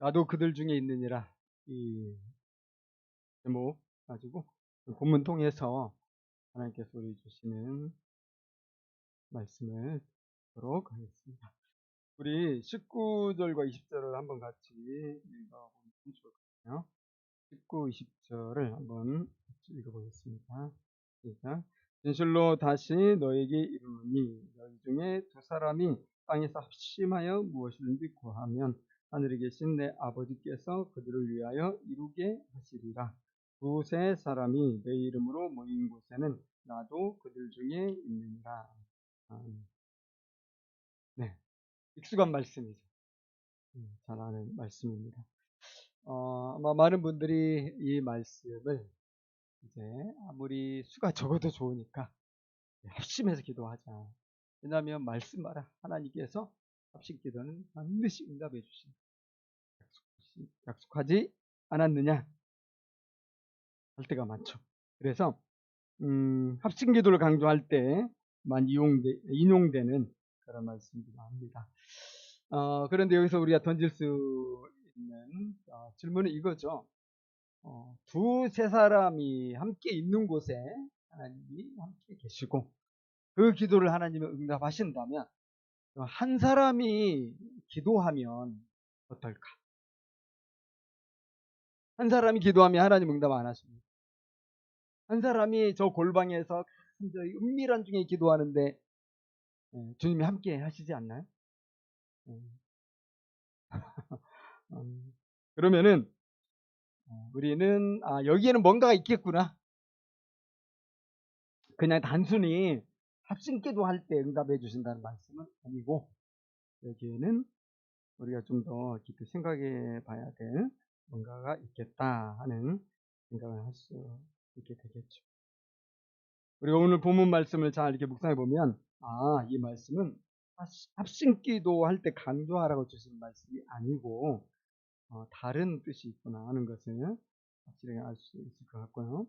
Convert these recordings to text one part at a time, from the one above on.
나도 그들 중에 있느니라. 이 제목 가지고 본문 통해서 하나님께서 우리 주시는 말씀을 보도록 하겠습니다. 우리 19절과 20절을 한번 같이 읽어보면 좋을 것 같아요. 19, 20절을 한번 같이 읽어보겠습니다. 시작. 진실로 다시 너에게 이르노니 너희 중에 두 사람이 땅에서 합심하여 무엇이든지 구하면 하늘에 계신 내 아버지께서 그들을 위하여 이루게 하시리라. 두세 사람이 내 이름으로 모인 곳에는 나도 그들 중에 있느니라. 네, 익숙한 말씀이죠. 잘 아는 말씀입니다. 아마 많은 분들이 이 말씀을 이제 아무리 수가 적어도 좋으니까 합심해서 기도하자. 왜냐하면 말씀 알아. 하나님께서 합심 기도는 반드시 응답해 주신다. 약속하지 않았느냐 할 때가 많죠. 그래서 합심 기도를 강조할 때만 인용되는 그런 말씀이기도 합니다. 그런데 여기서 우리가 던질 수 있는 질문은 이거죠. 두세 사람이 함께 있는 곳에 하나님이 함께 계시고 그 기도를 하나님이 응답하신다면 한 사람이 기도하면 어떨까? 한 사람이 기도하면 하나님 응답 안 하십니다. 한 사람이 저 골방에서 저 은밀한 중에 기도하는데 주님이 함께 하시지 않나요? 그러면은 우리는 여기에는 뭔가가 있겠구나. 그냥 단순히 합심 기도할 때 응답해 주신다는 말씀은 아니고 여기에는 우리가 좀 더 깊이 생각해 봐야 될 뭔가가 있겠다 하는 생각을 할 수 있게 되겠죠. 우리가 오늘 본문 말씀을 잘 이렇게 묵상해 보면 이 말씀은 합심 기도할 때 강조하라고 주신 말씀이 아니고 다른 뜻이 있구나 하는 것을 확실히 알 수 있을 것 같고요.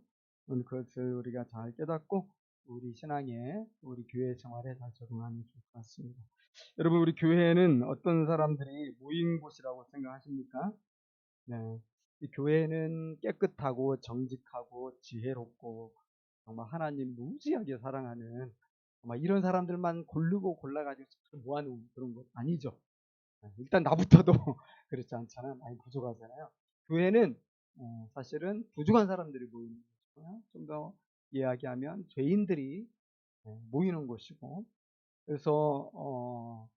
오늘 그것을 우리가 잘 깨닫고 우리 신앙에 우리 교회 생활에 잘 적용하면 좋을 것 같습니다. 여러분 우리 교회에는 어떤 사람들이 모인 곳이라고 생각하십니까? 네, 이 교회는 깨끗하고 정직하고 지혜롭고 정말 하나님 무지하게 사랑하는 정말 이런 사람들만 고르고 골라가지고 모아놓은 그런 것 아니죠. 일단 나부터도 그렇지 않잖아요. 많이 부족하잖아요. 교회는 사실은 부족한 사람들이 모이는 곳이고요. 좀 더 이야기하면 죄인들이 모이는 곳이고 그래서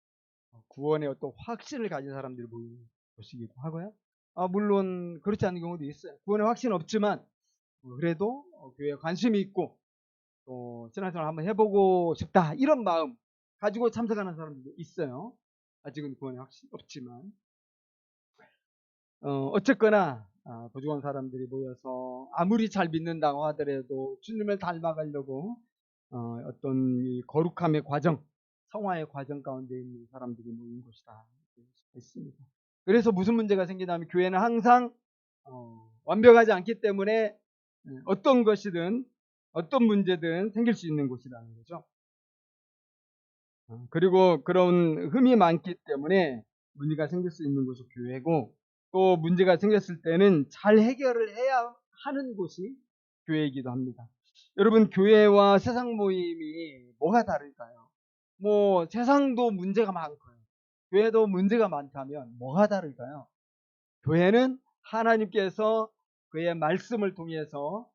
구원의 어떤 확신을 가진 사람들이 모이는 곳이기도 하고요. 물론 그렇지 않은 경우도 있어요. 구원의 확신은 없지만 그래도 교회에 관심이 있고 또 신앙생활 한번 해보고 싶다 이런 마음 가지고 참석하는 사람들도 있어요. 아직은 구원의 확신이 없지만 어쨌거나 부족한 사람들이 모여서 아무리 잘 믿는다고 하더라도 주님을 닮아가려고 어떤 이 거룩함의 과정, 성화의 과정 가운데 있는 사람들이 모인 곳이다. 있습니다. 그래서 무슨 문제가 생기냐면 교회는 항상 완벽하지 않기 때문에 어떤 것이든 어떤 문제든 생길 수 있는 곳이라는 거죠. 그리고 그런 흠이 많기 때문에 문제가 생길 수 있는 곳이 교회고 또 문제가 생겼을 때는 잘 해결을 해야 하는 곳이 교회이기도 합니다. 여러분 교회와 세상 모임이 뭐가 다를까요? 뭐 세상도 문제가 많고요. 교회도 문제가 많다면 뭐가 다를까요? 교회는 하나님께서 그의 말씀을 통해서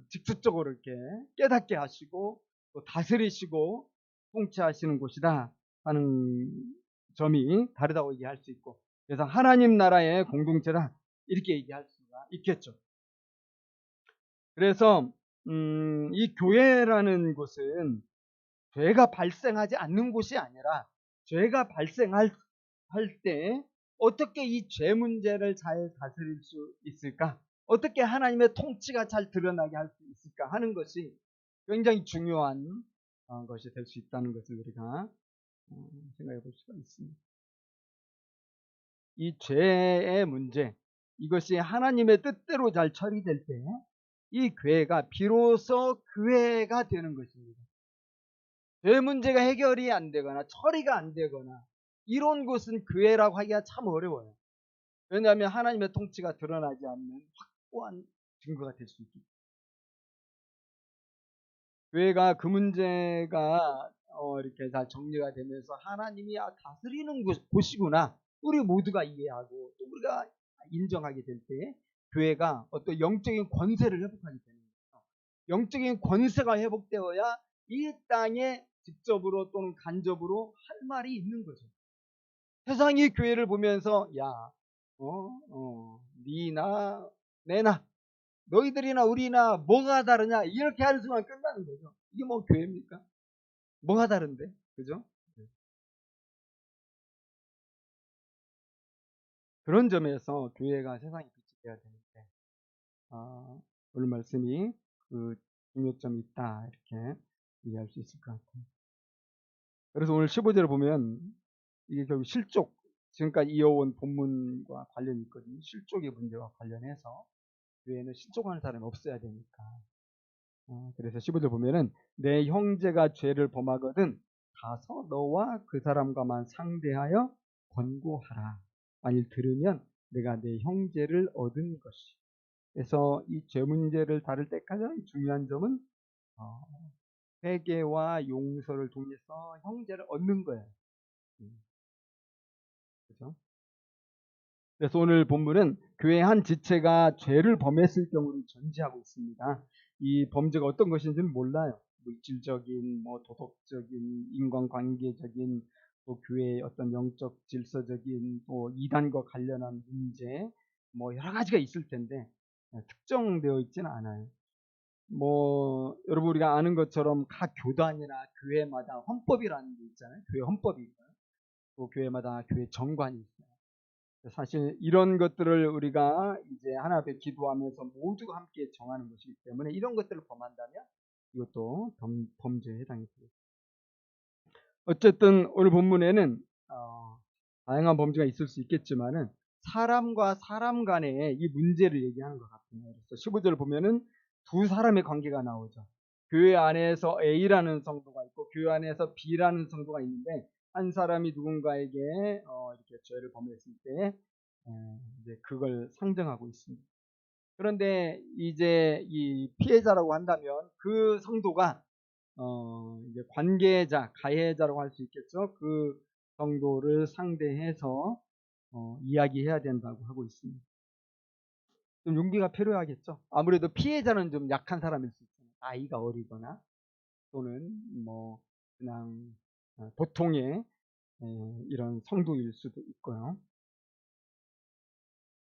직접적으로 이렇게 깨닫게 하시고 또 다스리시고 통치하시는 곳이다 하는 점이 다르다고 얘기할 수 있고 그래서 하나님 나라의 공동체다 이렇게 얘기할 수가 있겠죠. 그래서 이 교회라는 곳은 죄가 발생하지 않는 곳이 아니라 죄가 발생할 때 어떻게 이 죄 문제를 잘 다스릴 수 있을까? 어떻게 하나님의 통치가 잘 드러나게 할 수 있을까 하는 것이 굉장히 중요한 것이 될 수 있다는 것을 우리가 생각해 볼 수가 있습니다. 이 죄의 문제, 이것이 하나님의 뜻대로 잘 처리될 때 이 교회가 비로소 교회가 되는 것입니다. 죄 문제가 해결이 안 되거나 처리가 안 되거나 이런 곳은 교회라고 하기가 참 어려워요. 왜냐하면 하나님의 통치가 드러나지 않는 확고한 증거가 될 수 있기 때문에. 교회가 그 문제가 이렇게 잘 정리가 되면서 하나님이 다스리는 곳이구나 우리 모두가 이해하고 또 우리가 인정하게 될 때 교회가 어떤 영적인 권세를 회복하게 되는 거예요. 영적인 권세가 회복되어야 이 땅에 직접으로 또는 간접으로 할 말이 있는 거죠. 세상이 교회를 보면서 야, 니나 내나 너희들이나 우리나 뭐가 다르냐 이렇게 하는 순간 끝나는 거죠. 이게 뭐 교회입니까? 뭐가 다른데? 그죠? 그런 점에서 교회가 세상에 빛이 되어야 되는데 오늘 말씀이 그 중요점이 있다 이렇게 이해할 수 있을 것 같아요. 그래서 오늘 15절을 보면 이게 결국 실족, 지금까지 이어온 본문과 관련이 있거든요. 실족의 문제와 관련해서 교회는 실족하는 사람이 없어야 되니까. 그래서 15절 보면은 내 형제가 죄를 범하거든 가서 너와 그 사람과만 상대하여 권고하라. 만일 들으면 내가 내 형제를 얻은 것이. 그래서 이 죄 문제를 다룰 때 가장 중요한 점은 어, 회개와 용서를 통해서 형제를 얻는 거예요. 그렇죠? 그래서 오늘 본문은 교회 한 지체가 죄를 범했을 경우를 전제하고 있습니다. 이 범죄가 어떤 것인지는 몰라요. 물질적인, 도덕적인, 인간관계적인, 또 교회의 어떤 영적 질서적인, 또 이단과 관련한 문제, 여러 가지가 있을 텐데 특정되어 있지는 않아요. 여러분 우리가 아는 것처럼 각 교단이나 교회마다 헌법이라는 게 있잖아요. 교회 헌법이 있고요. 또 교회마다 교회 정관이 있어요. 사실 이런 것들을 우리가 이제 하나 앞에 기도하면서 모두가 함께 정하는 것이기 때문에 이런 것들을 범한다면 이것도 범죄에 해당이 됩니다. 어쨌든 오늘 본문에는 다양한 범죄가 있을 수 있겠지만은 사람과 사람 간의 이 문제를 얘기하는 것 같아요. 그래서 15절을 보면은 두 사람의 관계가 나오죠. 교회 안에서 A라는 성도가 있고 교회 안에서 B라는 성도가 있는데 한 사람이 누군가에게 이렇게 죄를 범했을 때 이제 그걸 상정하고 있습니다. 그런데 이제 이 피해자라고 한다면 그 성도가 이제 관계자, 가해자라고 할 수 있겠죠. 그 성도를 상대해서 이야기해야 된다고 하고 있습니다. 좀 용기가 필요하겠죠. 아무래도 피해자는 좀 약한 사람일 수 있잖아요. 나이가 어리거나 또는 그냥 보통의 이런 성도일 수도 있고요.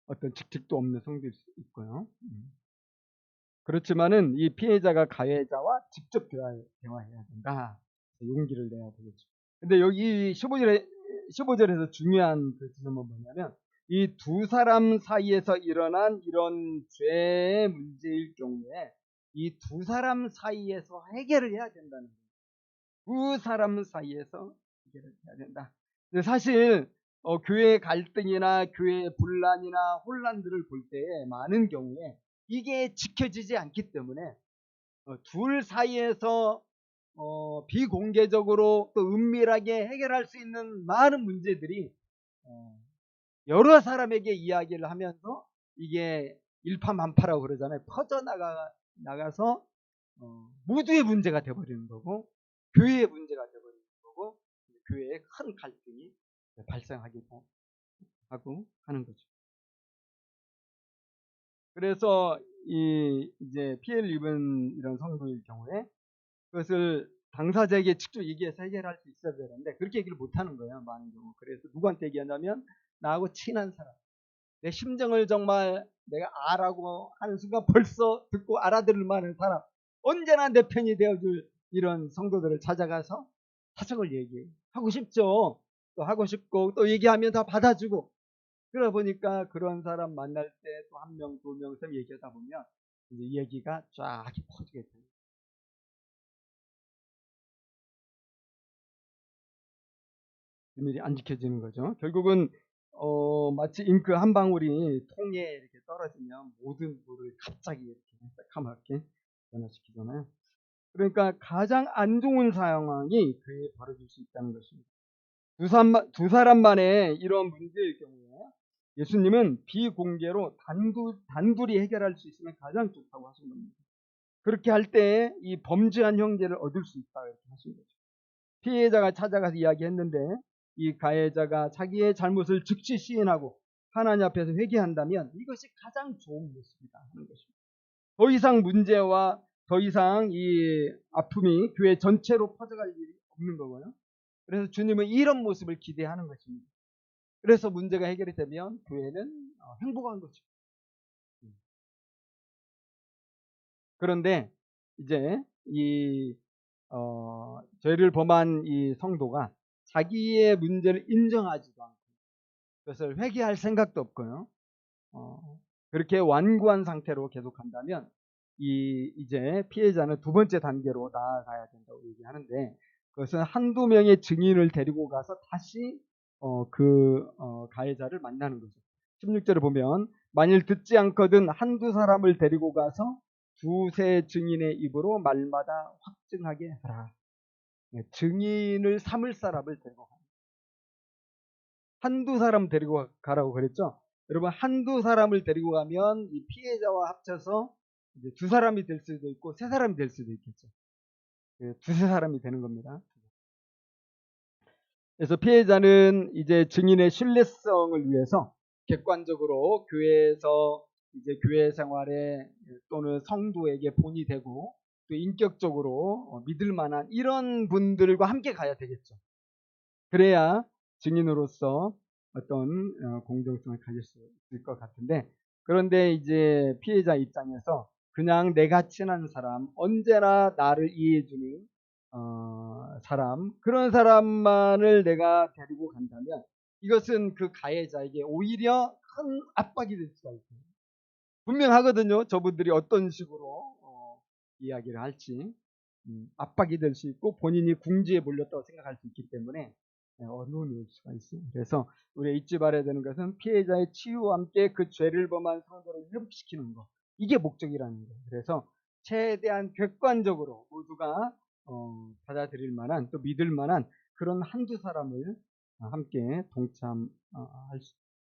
어떤 직책도 없는 성도일 수도 있고요. 그렇지만은 이 피해자가 가해자와 직접 대화해야 된다. 용기를 내야 되겠죠. 근데 여기 15절에서 중요한 그 지점은 뭐냐면 이 두 사람 사이에서 일어난 이런 죄의 문제일 경우에 이 두 사람 사이에서 해결을 해야 된다는 거예요. 두 사람 사이에서 해결을 해야 된다. 근데 사실 교회 갈등이나 교회 분란이나 혼란들을 볼 때 많은 경우에 이게 지켜지지 않기 때문에 둘 사이에서 비공개적으로 또 은밀하게 해결할 수 있는 많은 문제들이 여러 사람에게 이야기를 하면서 이게 일파만파라고 그러잖아요. 나가서 모두의 문제가 되어버리는 거고 교회의 문제가 되어버리는 거고 교회에 큰 갈등이 발생하기도 하고 하는 거죠. 그래서 이제 피해를 입은 이런 성도일 경우에 그것을 당사자에게 직접 얘기해서 해결할 수 있어야 되는데 그렇게 얘기를 못하는 거예요. 많은 경우. 그래서 누구한테 얘기하냐면 나하고 친한 사람. 내 심정을 정말 내가 아라고 하는 순간 벌써 듣고 알아들을 만한 사람. 언제나 내 편이 되어줄 이런 성도들을 찾아가서 사정을 얘기하고 싶죠. 또 하고 싶고 또 얘기하면 다 받아주고 그러다 보니까 그런 사람 만날 때 또 한 명, 두 명씩 얘기하다 보면 이제 얘기가 쫙 퍼지게 돼요. 비밀이 안 지켜지는 거죠. 결국은 마치 잉크 한 방울이 통에 이렇게 떨어지면 모든 물을 갑자기 이렇게 새카맣게 변화시키잖아요. 그러니까 가장 안 좋은 상황이 그에 벌어질 수 있다는 것입니다. 두 사람만의 이런 문제일 경우에 예수님은 비공개로 단둘이 해결할 수 있으면 가장 좋다고 하신 겁니다. 그렇게 할 때 이 범죄한 형제를 얻을 수 있다 이렇게 하신 거죠. 피해자가 찾아가서 이야기했는데 이 가해자가 자기의 잘못을 즉시 시인하고 하나님 앞에서 회개한다면 이것이 가장 좋은 모습이다 하는 것입니다. 더 이상 문제와 더 이상 이 아픔이 교회 전체로 퍼져갈 일이 없는 거고요. 그래서 주님은 이런 모습을 기대하는 것입니다. 그래서 문제가 해결이 되면 교회는 행복한 거죠. 그런데 이제 이 죄를 범한 이 성도가 자기의 문제를 인정하지도 않고 그것을 회개할 생각도 없고요. 그렇게 완고한 상태로 계속한다면 이제 피해자는 두 번째 단계로 나아가야 된다고 얘기하는데 그것은 한두 명의 증인을 데리고 가서 다시 가해자를 만나는 거죠. 16절을 보면 만일 듣지 않거든 한두 사람을 데리고 가서 두세 증인의 입으로 말마다 확증하게 하라. 증인을 삼을 사람을 데리고 가라. 한두 사람 데리고 가라고 그랬죠. 여러분 한두 사람을 데리고 가면 이 피해자와 합쳐서 이제 두 사람이 될 수도 있고 세 사람이 될 수도 있겠죠. 두세 사람이 되는 겁니다. 그래서 피해자는 이제 증인의 신뢰성을 위해서 객관적으로 교회에서 이제 교회 생활에 또는 성도에게 본이 되고 또 인격적으로 믿을 만한 이런 분들과 함께 가야 되겠죠. 그래야 증인으로서 어떤 공정성을 가질 수 있을 것 같은데 그런데 이제 피해자 입장에서 그냥 내가 친한 사람, 언제나 나를 이해해주는 사람, 그런 사람만을 내가 데리고 간다면 이것은 그 가해자에게 오히려 큰 압박이 될 수가 있어요. 분명하거든요. 저분들이 어떤 식으로 이야기를 할지 압박이 될 수 있고 본인이 궁지에 몰렸다고 생각할 수 있기 때문에 어려움이 올 수가 있어요. 그래서 우리가 잊지 말아야 되는 것은 피해자의 치유와 함께 그 죄를 범한 성도를 회복시키는 것. 이게 목적이라는 거예요. 그래서 최대한 객관적으로 모두가 받아들일 만한 또 믿을 만한 그런 한두 사람을 함께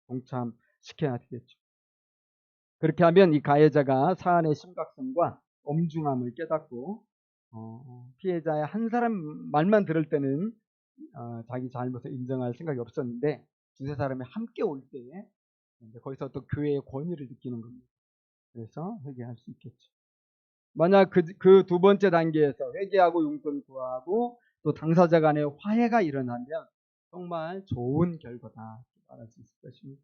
동참시켜야 되겠죠. 그렇게 하면 이 가해자가 사안의 심각성과 엄중함을 깨닫고 피해자의 한 사람 말만 들을 때는 자기 잘못을 인정할 생각이 없었는데 두세 사람이 함께 올 때에 거기서 또 교회의 권위를 느끼는 겁니다. 그래서 회개할 수 있겠죠. 만약 그 두 번째 단계에서 회개하고 용서를 구하고 또 당사자 간의 화해가 일어나면 정말 좋은 결과다 말할 수 있을 것입니다.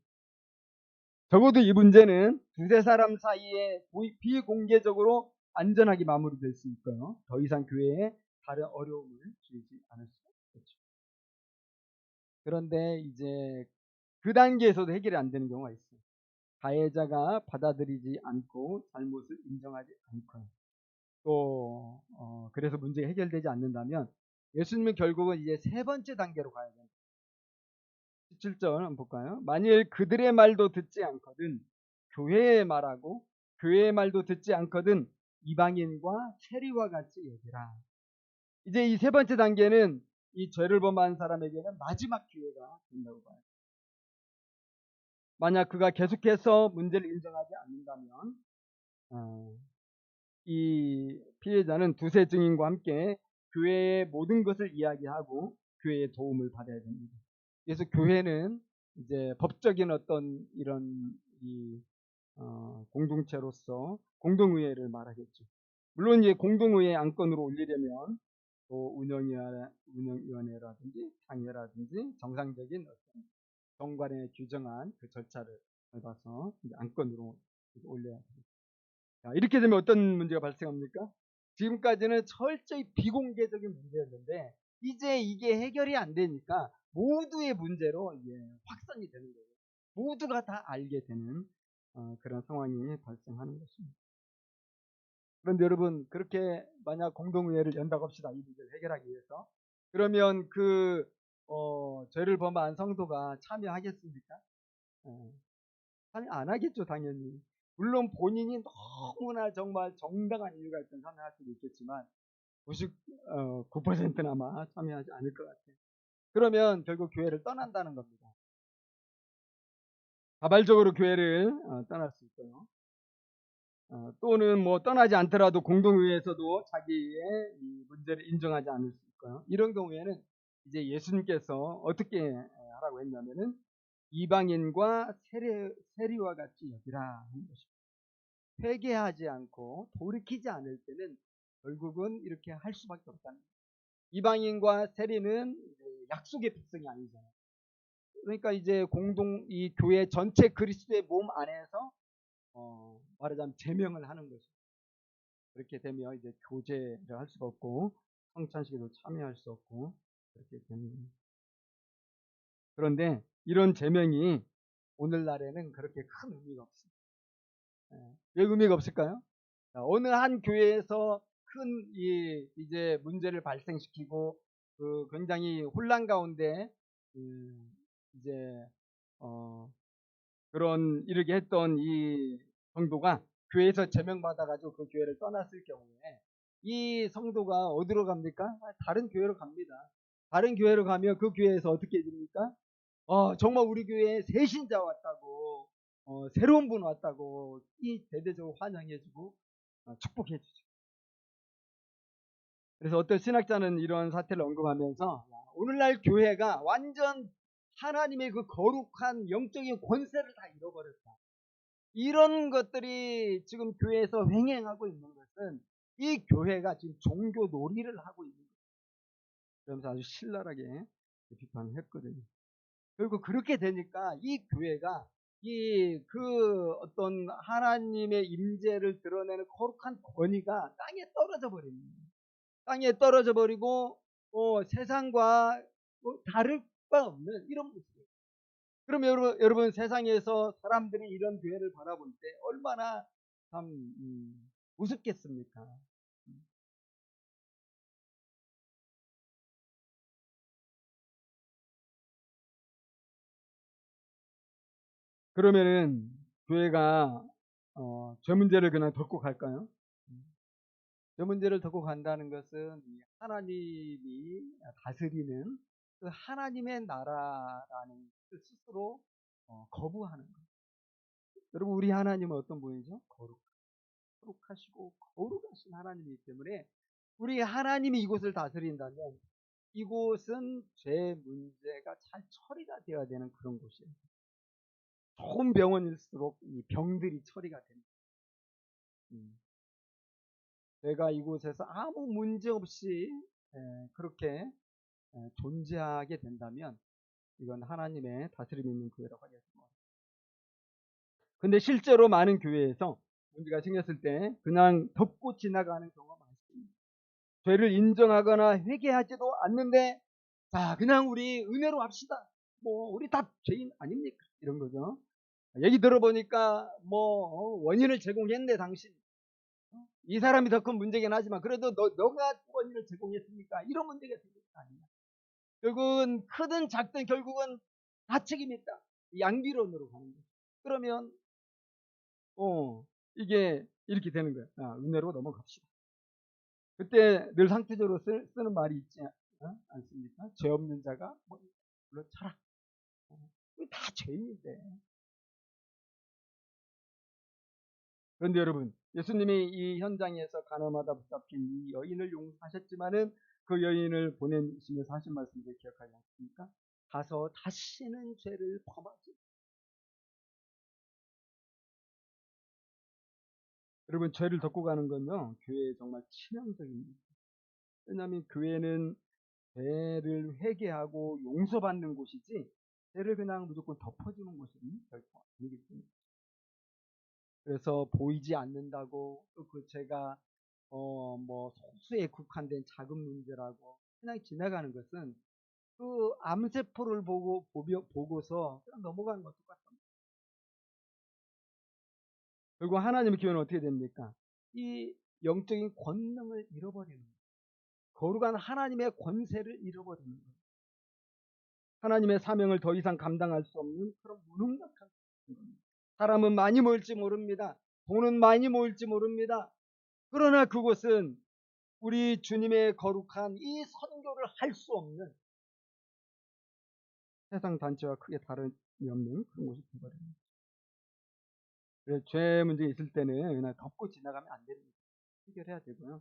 적어도 이 문제는 두세 사람 사이에 비공개적으로 안전하게 마무리될 수 있고요. 더 이상 교회에 다른 어려움을 주지 않을 수 있겠죠. 그런데 이제 그 단계에서도 해결이 안 되는 경우가 있어요. 가해자가 받아들이지 않고 잘못을 인정하지 않고 또 그래서 문제가 해결되지 않는다면 예수님은 결국은 이제 세 번째 단계로 가야 됩니다. 17절 한번 볼까요? 만일 그들의 말도 듣지 않거든 교회의 말하고 교회의 말도 듣지 않거든 이방인과 세리와 같이 여기라. 이제 이 세 번째 단계는 이 죄를 범한 사람에게는 마지막 기회가 된다고 봐요. 만약 그가 계속해서 문제를 인정하지 않는다면 이 피해자는 두세 증인과 함께 교회의 모든 것을 이야기하고 교회의 도움을 받아야 됩니다. 그래서 교회는 이제 법적인 어떤 이런 공동체로서 공동의회를 말하겠죠. 물론 이제 공동의회 안건으로 올리려면 또 운영위원회라든지 상회라든지 정상적인 어떤 정관에 규정한 그 절차를 밟아서 안건으로 올려야 됩니다. 자, 이렇게 되면 어떤 문제가 발생합니까? 지금까지는 철저히 비공개적인 문제였는데 이제 이게 해결이 안 되니까 모두의 문제로 확산이 되는 거예요. 모두가 다 알게 되는 그런 상황이 발생하는 것입니다. 그런데 여러분 그렇게 만약 공동의회를 연다고 합시다. 이 문제를 해결하기 위해서. 그러면 그 죄를 범한 성도가 참여하겠습니까? 참여 안 하겠죠, 당연히. 물론 본인이 너무나 정말 정당한 이유가 있던 참여할 수도 있겠지만 99%는 아마 참여하지 않을 것 같아요. 그러면 결국 교회를 떠난다는 겁니다. 자발적으로 교회를 떠날 수 있고요. 또는 뭐 떠나지 않더라도 공동회에서도 자기의 이 문제를 인정하지 않을 수 있고요. 이런 경우에는 이제 예수님께서 어떻게 하라고 했냐면은 이방인과 세리와 같이 여기라 하는 것입니다. 회개하지 않고 돌이키지 않을 때는 결국은 이렇게 할 수밖에 없다는 거예요. 이방인과 세리는 약속의 백성이 아니잖아요. 그러니까 이제 이 교회 전체 그리스도의 몸 안에서 말하자면 제명을 하는 것이죠. 그렇게 되면 이제 교제를 할 수가 없고 성찬식에도 참여할 수 없고 그렇게 됩니다. 그런데 이런 제명이 오늘날에는 그렇게 큰 의미가 없습니다. 왜 의미가 없을까요? 어느 한 교회에서 큰 이제 문제를 발생시키고 그 굉장히 혼란 가운데 이제 그런 이르게 했던 이 성도가 교회에서 제명받아 가지고 그 교회를 떠났을 경우에 이 성도가 어디로 갑니까? 다른 교회로 갑니다. 다른 교회로 가면 그 교회에서 어떻게 해줍니까? 정말 우리 교회에 새 신자 왔다고 새로운 분 왔다고 이 대대적으로 환영해주고 축복해주죠. 그래서 어떤 신학자는 이런 사태를 언급하면서 오늘날 교회가 완전 하나님의 그 거룩한 영적인 권세를 다 잃어버렸다. 이런 것들이 지금 교회에서 횡행하고 있는 것은 이 교회가 지금 종교 놀이를 하고 있는 거예요. 그러면서 아주 신랄하게 비판을 했거든요. 결국 그렇게 되니까 이 교회가 그 어떤 하나님의 임재를 드러내는 거룩한 권위가 땅에 떨어져 버립니다. 땅에 떨어져 버리고 세상과 다를 바 없는 이런 모습이에요. 그럼 여러분 세상에서 사람들이 이런 교회를 바라볼 때 얼마나 참 우습겠습니까? 그러면은 교회가 죄 문제를 그냥 덮고 갈까요? 저 문제를 덮고 간다는 것은 하나님이 다스리는 그 하나님의 나라라는 그 스스로 거부하는 거예요. 여러분 우리 하나님은 어떤 분이죠? 거룩하시고 거룩하신 하나님이기 때문에 우리 하나님이 이곳을 다스린다면 이곳은 죄 문제가 잘 처리가 되어야 되는 그런 곳이에요. 좋은 병원일수록 이 병들이 처리가 됩니다. 죄가 이곳에서 아무 문제 없이 그렇게 존재하게 된다면 이건 하나님의 다스림 있는 교회라고 하겠습니다. 근데 실제로 많은 교회에서 문제가 생겼을 때 그냥 덮고 지나가는 경우가 많습니다. 죄를 인정하거나 회개하지도 않는데 자 그냥 우리 은혜로 합시다. 뭐 우리 다 죄인 아닙니까? 이런 거죠. 얘기 들어보니까 뭐 원인을 제공했네 당신. 이 사람이 더 큰 문제긴 하지만 그래도 너가 원인을 제공했으니까 이런 문제가 생길 거 아니야. 결국은 크든 작든 결국은 다 책임이 있다. 양비론으로 가는 거죠. 그러면 이게 이렇게 되는 거야. 은혜로 넘어갑시다. 그때 늘 상투적으로 쓰는 말이 있지 않습니까? 죄 없는 자가 물론 차라. 다 죄인인데. 그런데 여러분, 예수님이 이 현장에서 가늠하다 붙잡힌 이 여인을 용서하셨지만은 그 여인을 보내시면서 하신 말씀을 기억하지 않습니까? 가서 다시는 죄를 범하지. 여러분, 죄를 덮고 가는 건요, 교회에 정말 치명적입니다. 왜냐하면 교회는 죄를 회개하고 용서받는 곳이지, 죄를 그냥 무조건 덮어주는 곳은 결코 아니기 때문에. 그래서 보이지 않는다고 또 그 죄가 뭐 소수에 국한된 작은 문제라고 그냥 지나가는 것은 그 암세포를 보고서 그냥 넘어가는 것 똑같습니다. 그리고 하나님의 교회는 어떻게 됩니까? 이 영적인 권능을 잃어버리는 거예요. 거룩한 하나님의 권세를 잃어버리는 거예요. 하나님의 사명을 더 이상 감당할 수 없는 그런 무능력한 겁니다. 사람은 많이 모일지 모릅니다. 돈은 많이 모일지 모릅니다. 그러나 그곳은 우리 주님의 거룩한 이 선교를 할 수 없는 세상 단체와 크게 다름이 없는 그런 곳이 되어버립니다. 그래서 죄 문제 있을 때는 그냥 덮고 지나가면 안 됩니다. 해결해야 되고요.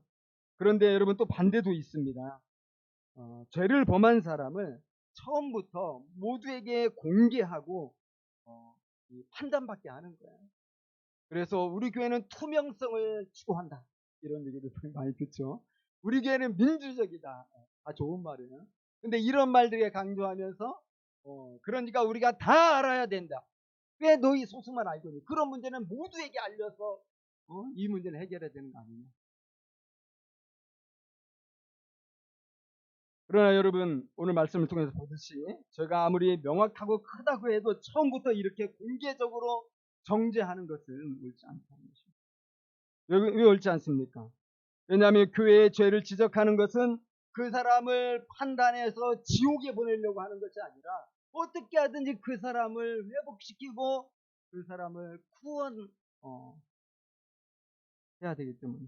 그런데 여러분 또 반대도 있습니다. 죄를 범한 사람을 처음부터 모두에게 공개하고 이 판단받게 하는 거예요. 그래서 우리 교회는 투명성을 추구한다. 이런 얘기를 많이 듣죠. 우리 교회는 민주적이다. 다 좋은 말이에요. 근데 이런 말들에 강조하면서 그러니까 우리가 다 알아야 된다. 왜 너희 소수만 알고 있니? 그런 문제는 모두에게 알려서 이 문제는 해결해야 되는 거 아니냐. 그러나 여러분 오늘 말씀을 통해서 보듯이 제가 아무리 명확하고 크다고 해도 처음부터 이렇게 공개적으로 정죄하는 것은 옳지 않다는 것입니다. 왜 옳지 않습니까? 왜냐하면 교회의 죄를 지적하는 것은 그 사람을 판단해서 지옥에 보내려고 하는 것이 아니라 어떻게 하든지 그 사람을 회복시키고 그 사람을 해야 되기 때문에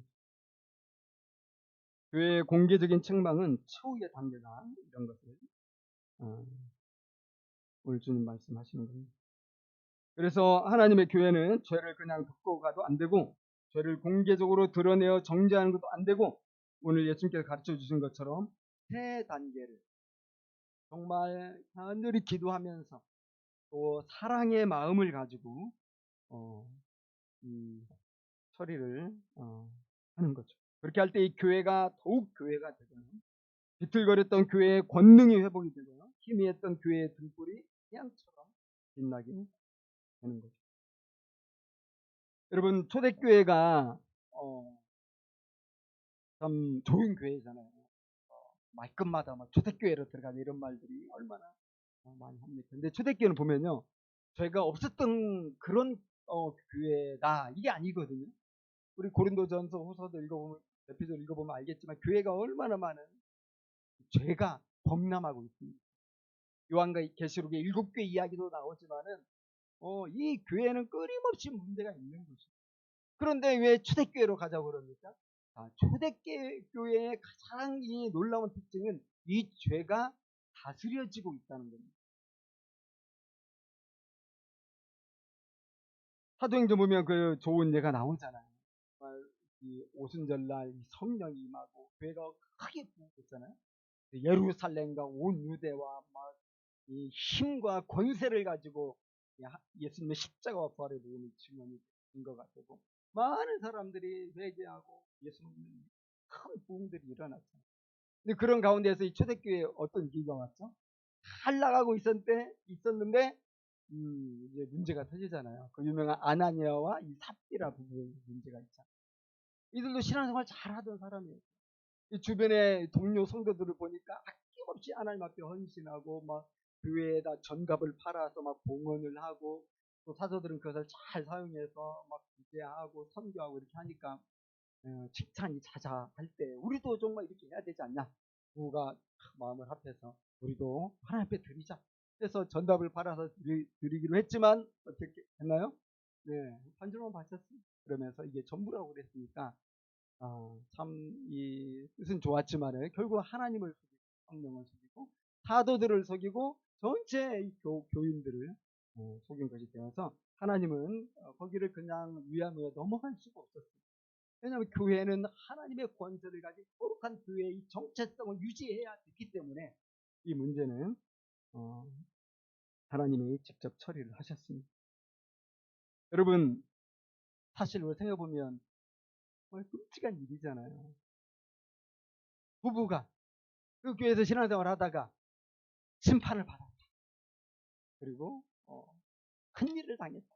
교회의 공개적인 책망은 최후의 단계다. 이런 것을 어, 오늘 주님 말씀하시는 겁니다. 그래서 하나님의 교회는 죄를 그냥 듣고 가도 안 되고 죄를 공개적으로 드러내어 정죄하는 것도 안 되고 오늘 예수님께서 가르쳐 주신 것처럼 세 단계를 정말 하늘이 기도하면서 또 사랑의 마음을 가지고 어, 이 처리를 하는 거죠. 그렇게 할 때 이 교회가 더욱 교회가 되고요. 비틀거렸던 교회의 권능이 회복이 되고요. 희미했던 교회의 등불이 태양처럼 빛나게 되는 거죠. 여러분 초대교회가 참 좋은 교회잖아요. 말끝마다 막 초대교회로 들어가는 이런 말들이 얼마나 많이 합니까? 근데 초대교회는 보면요, 죄가 없었던 그런 교회다 이게 아니거든요. 우리 고린도전서 후서도 읽어보면 에피소드 읽어보면 알겠지만 교회가 얼마나 많은 죄가 범람하고 있습니다. 요한계시록에 7개 이야기도 나오지만은 이 교회는 끊임없이 문제가 있는 거죠. 그런데 왜 초대교회로 가자고 그럽니까? 초대교회의 가장 이 놀라운 특징은 이 죄가 다스려지고 있다는 겁니다. 사도행전 보면 그 좋은 예가 나오잖아요. 이 오순절날 이 성령이 임하고 교회가 크게 부흥했잖아요. 예루살렘과 온 유대와 막 이 힘과 권세를 가지고 예수님의 십자가와 부활의 복음을 증언이 증거가 되고 많은 사람들이 회개하고 예수 믿는 큰 부흥들이 일어났잖아요. 근데 그런 가운데서 이 초대교회에 어떤 기가 왔죠? 잘 나가고 있었는데 이제 문제가 터지잖아요. 그 유명한 아나니아와 이 삽비라 부부의 문제가 있잖아요. 이들도 신앙생활 잘하던 사람이에요. 이 주변의 동료 성도들을 보니까 아낌없이 하나님 앞에 헌신하고 막 교회에다 전갑을 팔아서 막 봉헌을 하고 또 사도들은 그것을 잘 사용해서 막 기대하고 선교하고 이렇게 하니까 칭찬이 자자할 때 우리도 정말 이렇게 해야 되지 않냐? 누가 마음을 합해서 우리도 하나님 앞에 드리자. 그래서 전답을 팔아서 드리기로 했지만 어떻게 했나요? 네, 반절만 바쳤어요. 그러면서 이게 전부라고 그랬으니까 참 이 뜻은 좋았지만 결국 하나님을 속이고 성령을 속이고 사도들을 속이고 전체 이 교인들을 속인 것이 되어서 하나님은 거기를 그냥 위하며 넘어갈 수가 없었어요. 왜냐하면 교회는 하나님의 권세를 가진 거룩한 교회의 정체성을 유지해야 되기 때문에 이 문제는 하나님이 직접 처리를 하셨습니다. 여러분 사실 생각해보면 정말 끔찍한 일이잖아요. 부부가 그 교회에서 신앙생활 하다가 심판을 받았다. 그리고 큰 일을 당했다.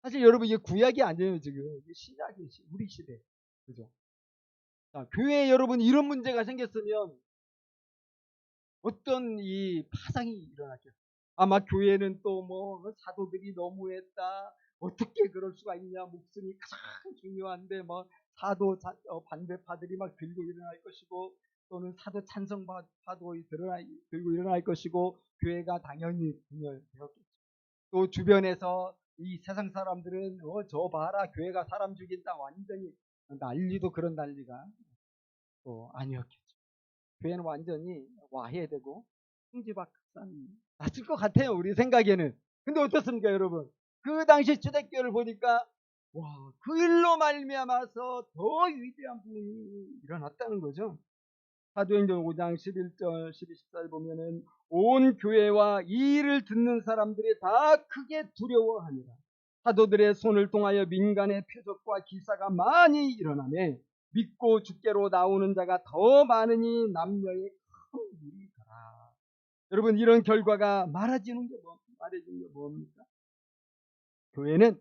사실 여러분 이게 구약이 아니에요. 지금 이게 신약이 우리 시대. 그죠? 자, 교회에 여러분 이런 문제가 생겼으면 어떤 이 파장이 일어났겠어요. 아마 교회는 또 뭐 사도들이 너무했다. 어떻게 그럴 수가 있냐. 목숨이 가장 중요한데 뭐 사도 반대파들이 막 들고 일어날 것이고 또는 사도 찬성파도 들고 일어날 것이고 교회가 당연히 분열되었겠죠. 또 주변에서 이 세상 사람들은 저 봐라 교회가 사람 죽인다 완전히 난리도 그런 난리가 또 아니었겠죠. 교회는 완전히 와해되고 흥지박산이 났을 것 같아요. 우리 생각에는. 근데 어떻습니까 여러분? 그 당시 초대교회를 보니까 와, 그 일로 말미암아서 더 위대한 부흥이 일어났다는 거죠. 사도행전 5장 11절 12, 14절 보면은 온 교회와 이 일을 듣는 사람들이 다 크게 두려워하니라. 사도들의 손을 통하여 민간의 표적과 기사가 많이 일어나매 믿고 주께로 나오는 자가 더 많으니 남녀의 큰 무리더라. 여러분, 이런 결과가 말해지는 게 뭡니까? 교회는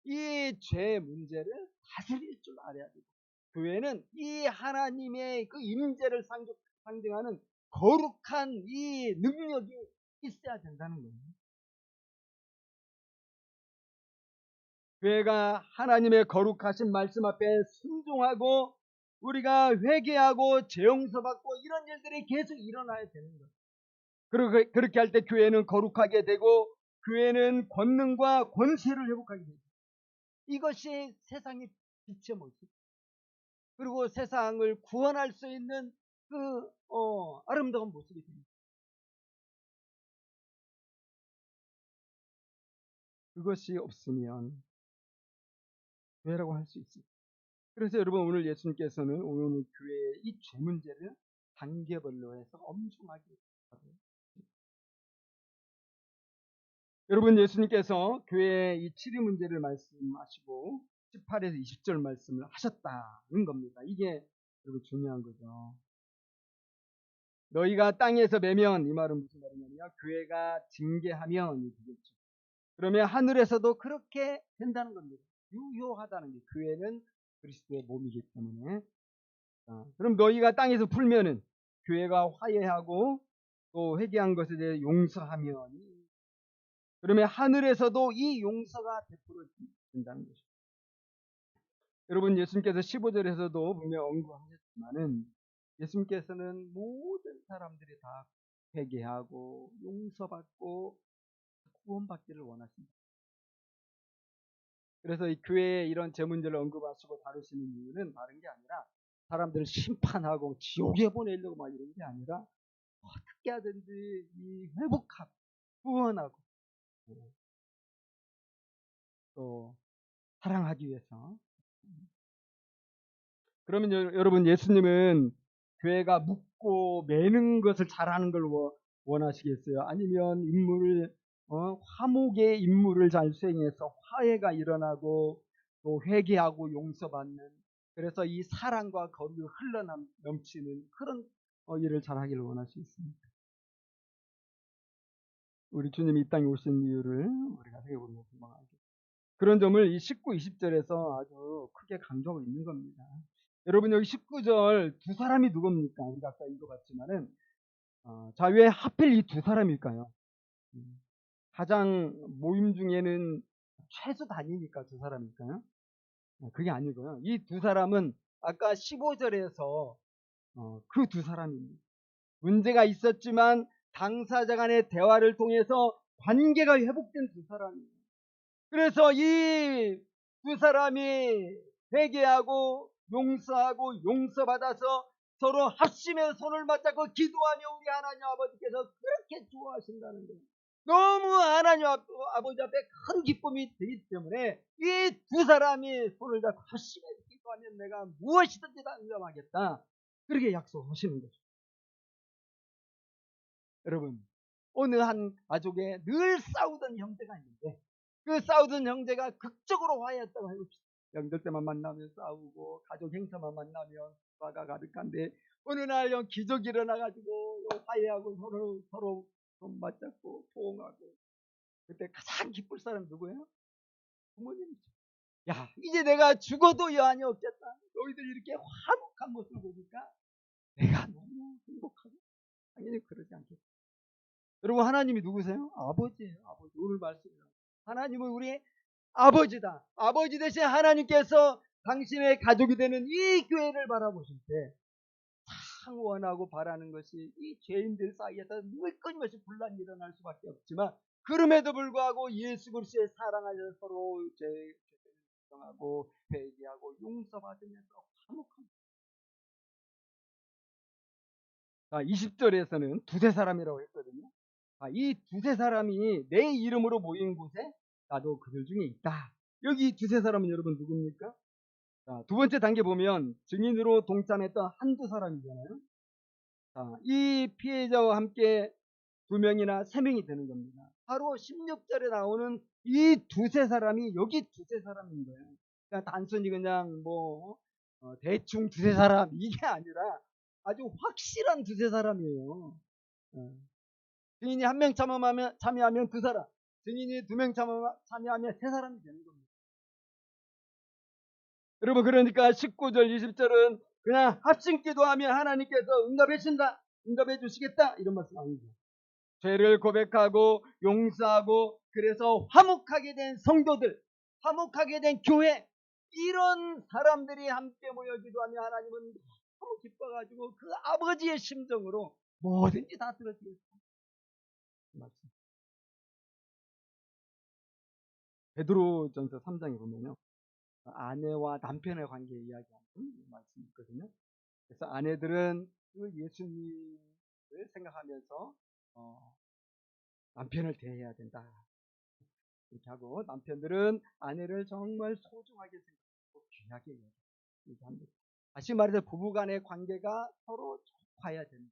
이 죄 문제를 다스릴 줄 알아야 되고, 교회는 이 하나님의 그 임재를 상징하는 거룩한 이 능력이 있어야 된다는 거예요. 교회가 하나님의 거룩하신 말씀 앞에 순종하고 우리가 회개하고 재용서받고 이런 일들이 계속 일어나야 되는 거예요. 그렇게 할 때 교회는 거룩하게 되고 교회는 권능과 권세를 회복하게 됩니다. 이것이 세상의 빛의 모습, 그리고 세상을 구원할 수 있는 그 아름다운 모습이 됩니다. 그것이 없으면 교회라고 할 수 있습니다. 그래서 여러분, 오늘 예수님께서는 오늘 교회의 이 죄 문제를 단계별로 해서 엄중하게 하세요. 여러분, 예수님께서 교회의 이 치리 문제를 말씀하시고 18에서 20절 말씀을 하셨다는 겁니다. 이게 여러분 중요한 거죠. 너희가 땅에서 매면, 이 말은 무슨 말이냐면 교회가 징계하면 이 되겠죠. 그러면 하늘에서도 그렇게 된다는 겁니다. 유효하다는 게, 교회는 그리스도의 몸이기 때문에. 그럼 너희가 땅에서 풀면은 교회가 화해하고 또 회개한 것에 대해 용서하면, 그러면 하늘에서도 이 용서가 베풀어진다는 것이죠. 여러분, 예수님께서 15절에서도 분명 언급하셨지만은 예수님께서는 모든 사람들이 다 회개하고 용서받고 구원받기를 원하십니다. 그래서 이 교회에 이런 제 문제를 언급하시고 다루시는 이유는 다른 게 아니라 사람들을 심판하고 지옥에 보내려고 막 이런 게 아니라 어떻게 하든지 이 회복하고 구원하고 또 사랑하기 위해서. 그러면 여러분, 예수님은 교회가 묻고 매는 것을 잘하는 걸 원하시겠어요? 아니면 화목의 임무를 잘 수행해서 화해가 일어나고 또 회개하고 용서받는, 그래서 이 사랑과 거룩이 흘러넘치는 그런 일을 잘하기를 원하시겠습니까? 우리 주님이 이 땅에 오신 이유를 우리가 생각해보면서 그런 점을 이 19, 20절에서 아주 크게 강조하고 있는 겁니다. 여러분, 여기 19절 두 사람이 누굽니까? 우리가 아까 읽어봤지만은 자, 왜 하필 이 두 사람일까요? 가장 모임 중에는 최소 단위니까 두 사람일까요? 그게 아니고요. 이 두 사람은 아까 15절에서 그 두 사람입니다. 문제가 있었지만 당사자 간의 대화를 통해서 관계가 회복된 두 사람이에요. 그래서 이 두 사람이 회개하고 용서하고 용서받아서 서로 합심의 손을 맞잡고 기도하며 우리 하나님 아버지께서 그렇게 좋아하신다는 거예요. 너무 하나님 아버지 앞에 큰 기쁨이 되기 때문에 이 두 사람이 손을 잡고 합심해서 기도하면 내가 무엇이든지 다 응답하겠다, 그렇게 약속하시는 거죠. 여러분, 어느 한 가족에 늘 싸우던 형제가 있는데 그 싸우던 형제가 극적으로 화해했다고 해봅시다. 명절 때만 만나면 싸우고 가족 행사만 만나면 화가 가득한데 어느 날 기적이 일어나가지고 화해하고 서로 손 맞잡고 포옹하고, 그때 가장 기쁠 사람 누구예요? 부모님이죠. 야, 이제 내가 죽어도 여한이 없겠다. 너희들 이렇게 화목한 모습을 보니까 내가 너무 행복하고. 당연히 그러지 않겠죠. 여러분, 하나님이 누구세요? 아버지예요. 아버지. 오늘 말씀이요. 하나님은 우리 아버지다. 아버지 대신 하나님께서 당신의 가족이 되는 이 교회를 바라보실 때 참 원하고 바라는 것이 이 죄인들 사이에서 늘 끊임없이 분란이 일어날 수밖에 없지만, 그럼에도 불구하고 예수 그리스도의 사랑하여 서로 죄를 인정하고 회개하고 용서받으면서 화목합니다. 20절에서는 두세 사람이라고 했거든요. 이 두세 사람이 내 이름으로 모인 곳에 나도 그들 중에 있다. 여기 두세 사람은 여러분 누굽니까? 자, 두 번째 단계 보면 증인으로 동참했던 한두 사람이잖아요. 자, 이 피해자와 함께 두 명이나 세 명이 되는 겁니다. 바로 16절에 나오는 이 두세 사람이 여기 두세 사람인 거예요. 그냥 단순히 그냥 뭐 대충 두세 사람 이게 아니라 아주 확실한 두세 사람이에요. 증인이 한 명 참여하면 두 사람, 증인이 두 명 참여하면 세 사람이 되는 겁니다. 여러분, 그러니까 19절 20절은 그냥 합심 기도하면 하나님께서 응답해 주시겠다 이런 말씀 아니죠. 죄를 고백하고 용서하고 그래서 화목하게 된 성도들, 화목하게 된 교회, 이런 사람들이 함께 모여 기도하면 하나님은 너무 기뻐가지고 그 아버지의 심정으로 뭐든지 다 들어주겠다. 말씀. 베드로전서 3장에 보면요, 아내와 남편의 관계 이야기하는 말씀이 있거든요. 그래서 아내들은 그 예수님을 생각하면서 남편을 대해야 된다. 이렇게 하고, 남편들은 아내를 정말 소중하게 생각하고 귀하게 얘기합니다. 다시 말해서 부부간의 관계가 서로 좋아야 된다.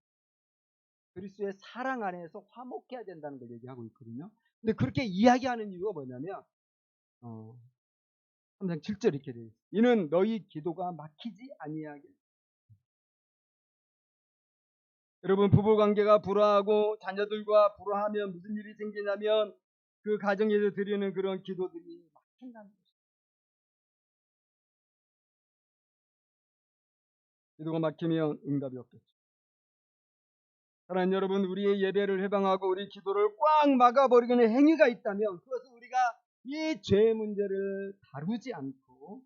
그리스도의 사랑 안에서 화목해야 된다는 걸 얘기하고 있거든요. 근데 그렇게 이야기하는 이유가 뭐냐면 3장 7절 이렇게 되어 있어요. 이는 너희 기도가 막히지 아니하게. 여러분, 부부관계가 불화하고 자녀들과 불화하면 무슨 일이 생기냐면 그 가정에서 드리는 그런 기도들이 막힌다는 것입니다. 기도가 막히면 응답이 없겠죠. 사랑하는 여러분, 우리의 예배를 해방하고 우리 기도를 꽉 막아버리는 행위가 있다면 그것은 우리가 이 죄 문제를 다루지 않고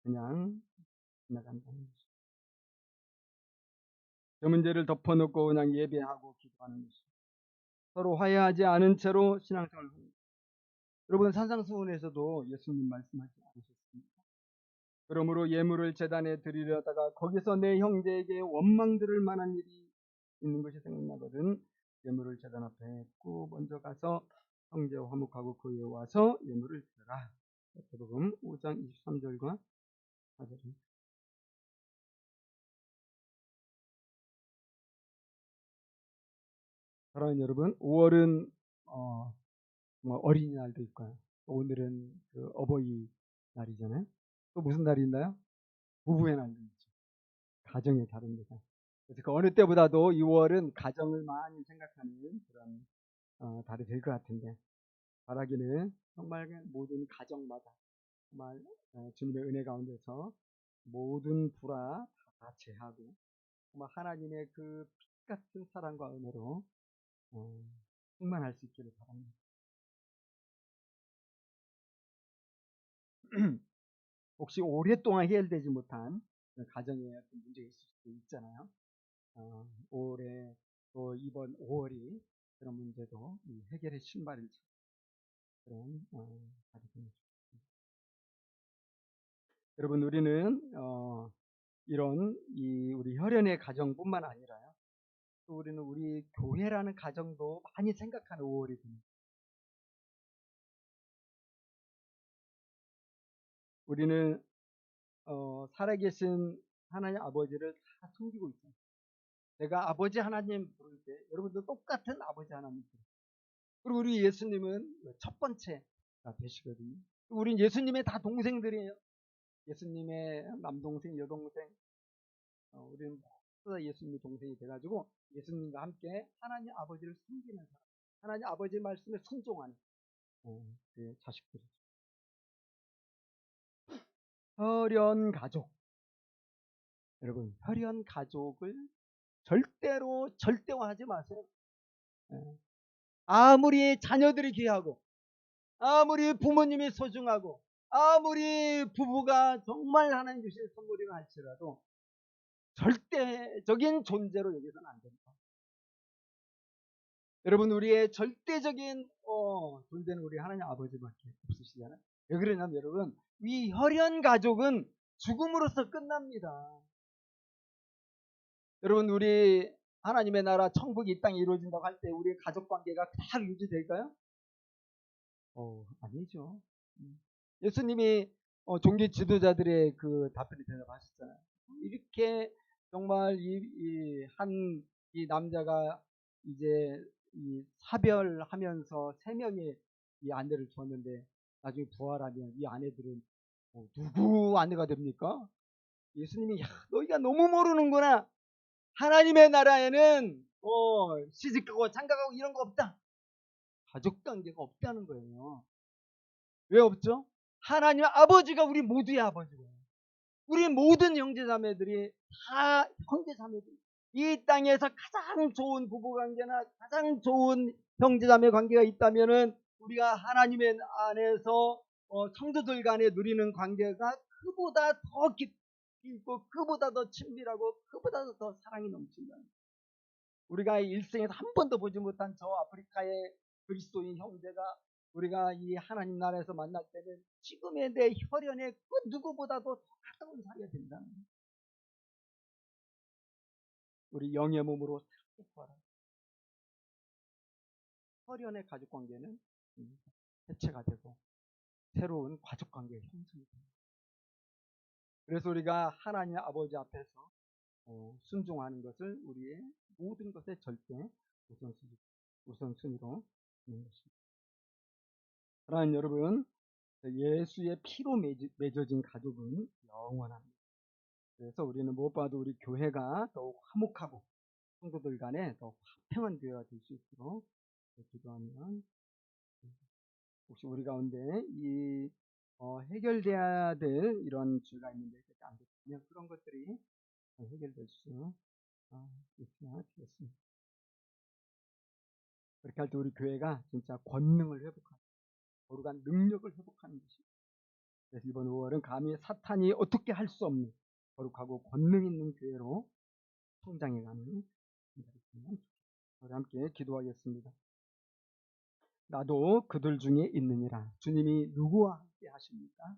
그냥 지나간다는 것입니다. 그 문제를 덮어놓고 그냥 예배하고 기도하는 것입니다. 서로 화해하지 않은 채로 신앙생활을 합니다. 여러분, 산상수훈에서도 예수님 말씀하지 않으셨습니까? 그러므로 예물을 제단에 드리려다가 거기서 내 형제에게 원망 들을 만한 일이 있는 것이 생각나거든 예물을 제단 앞에 꼭 먼저 가서 형제와 화목하고 그에 와서 예물을 드려라. 마태복음 5장 23절과 4절입니다. 사랑하는 여러분, 5월은 어린이날도 있고요. 오늘은 그 어버이날이잖아요. 또 무슨 날이 있나요? 부부의 날도 있죠. 가정의 달입니다. 그래서 그 어느 때보다도 6월은 가정을 많이 생각하는 그런 달이 될 것 같은데, 바라기는 정말 모든 가정마다 정말 주님의 은혜 가운데서 모든 불화 다 제하고 정말 하나님의 그 빛 같은 사랑과 은혜로 충만할 수 있기를 바랍니다. 혹시 오랫동안 해결되지 못한 가정의 어떤 문제가 있을 수도 있잖아요. 올해 또 이번 5월이 그런 문제도 해결의 신발을 그런 달이 되는 것. 여러분, 우리는 이런 우리 혈연의 가정뿐만 아니라요, 또 우리는 우리 교회라는 가정도 많이 생각하는 5월이 됩니다. 우리는 살아계신 하나님 아버지를 다 숨기고 있어요. 제가 아버지 하나님 부를 때 여러분도 똑같은 아버지 하나님 부르세요. 그리고 우리 예수님은 첫 번째가 되시거든요. 우린 예수님의 다 동생들이에요. 예수님의 남동생, 여동생, 우리는 모두 다 예수님의 동생이 돼가지고 예수님과 함께 하나님 아버지를 섬기는 사람, 하나님 아버지의 말씀에 순종하는 그 자식들이죠. 혈연 가족. 여러분, 혈연 가족을 절대로 절대화하지 마세요. 아무리 자녀들이 귀하고, 아무리 부모님이 소중하고, 아무리 부부가 정말 하나님 주신 선물이라 할지라도 절대적인 존재로 여기서는 안 됩니다. 여러분, 우리의 절대적인 존재는 우리 하나님 아버지밖에 없으시잖아요. 왜 그러냐면 여러분, 이 혈연 가족은 죽음으로써 끝납니다. 여러분, 우리 하나님의 나라 천국이 이 땅에 이루어진다고 할 때 우리의 가족 관계가 다 유지될까요? 아니죠. 예수님이 종교 지도자들의 그 답변에 대답하셨잖아요. 이렇게 정말 이 남자가 이제 이 사별하면서 세 명의 이 아내를 두었는데 나중에 부활하면 이 아내들은 누구 아내가 됩니까? 예수님이 야, 너희가 너무 모르는구나. 하나님의 나라에는 시집가고 장가가고 이런 거 없다. 가족 관계가 없다는 거예요. 왜 없죠? 하나님 아버지가 우리 모두의 아버지고요. 우리 모든 형제자매들이 다 형제자매들. 이 땅에서 가장 좋은 부부관계나 가장 좋은 형제자매 관계가 있다면은 우리가 하나님의 안에서 성도들 간에 누리는 관계가 그보다 더 깊고 그보다 더 친밀하고 그보다 더 사랑이 넘친다. 우리가 일생에서 한 번도 보지 못한 저 아프리카의 그리스도인 형제가 우리가 이 하나님 나라에서 만날 때는 지금의 내 혈연의 그 누구보다도 더 가까운 사이가 된다는 거예요. 우리 영의 몸으로 새롭게 부활한 혈연의 가족관계는 해체가 되고 새로운 가족관계가 형성이 됩니다. 그래서 우리가 하나님 아버지 앞에서 순종하는 것을 우리의 모든 것의 절대 우선순위로 하는 것입니다. 사랑하는 여러분, 예수의 피로 맺어진 가족은 영원합니다. 그래서 우리는 무엇보다도 우리 교회가 더욱 화목하고 성도들 간에 더욱 화평한 교회가 될 수 있도록 기도하면, 혹시 우리 가운데 이 해결돼야 될 이런 죄가 있는데 안 됐으면 그런 것들이 해결될 수 있으면 좋겠습니다. 그렇게 할 때 우리 교회가 진짜 권능을 회복하는, 거룩한 능력을 회복하는 것입니다. 그래서 이번 5월은 감히 사탄이 어떻게 할 수 없는 거룩하고 권능 있는 교회로 성장해가는 우리 함께 기도하겠습니다. 나도 그들 중에 있느니라. 주님이 누구와 함께 하십니까?